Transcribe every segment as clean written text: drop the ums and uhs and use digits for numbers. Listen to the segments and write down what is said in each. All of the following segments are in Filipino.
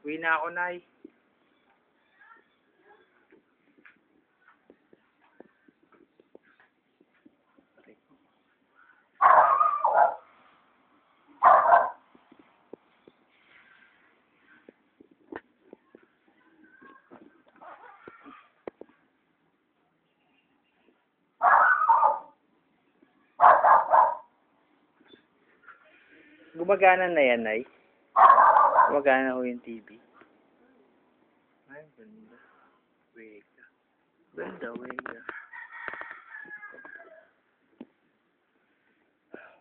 Uwi na ako, Nay. Gumagana na yan, Nay. Gumagana ho yung TV. Ay, ganda. Wega. Ganda, wega.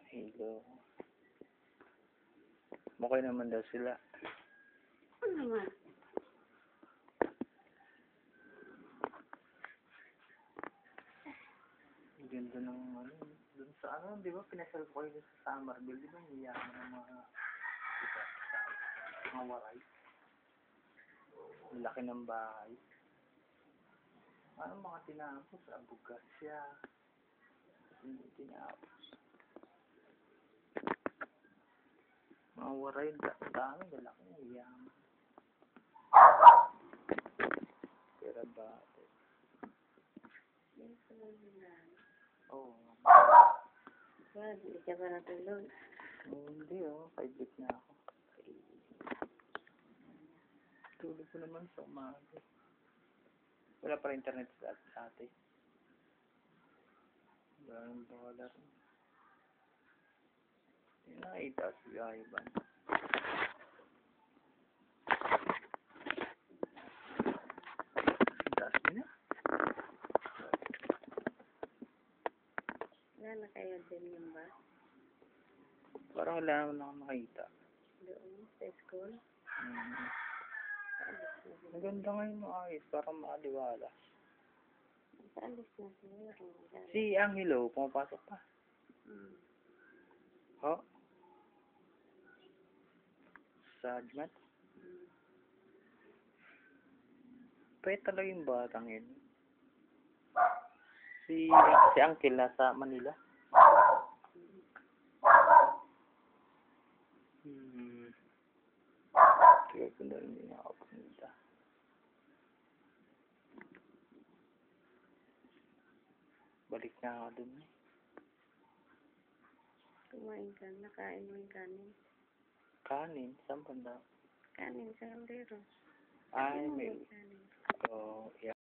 Hello. Okay naman daw sila. Ano naman? Ganda ng ano. Dun sa ano, di ba? Pinasal ko kayo sa Summerville. Di ba? Niyaman ng mga diba, mga waray. Ang laki ng bahay. Ano mga tinapos? Abugat siya. Hindi tinapos. Mga waray. Dami. Lalaki. Niyaman. Pero ba? Oo. Well, hindi ka ba natulog? Hindi oh. 5 weeks na ako. Tulog ko naman sa umaga. Wala pa internet sa ate. Wala nang bala rin. Hindi nakita si Ivan. Taas na. Wala na kayo din yung ba? Parang wala naman ako nakita. Doon, sa school? Maganda ngayon mo ayos. Parang makaliwala. Alis na siguro. Si Angelo, pumapasok pa. Ho? Sa Admat? Pwede talaga yung batang yun. Si Uncle nasa Manila. Kaya ko na rin hindi nakapunta. Balik na ako dun eh. Kumain ka, nakain mo yung kanin. Kanin? Saan banda? Kanin sa kaldero. Ay, may... Kanin. Oh, yeah.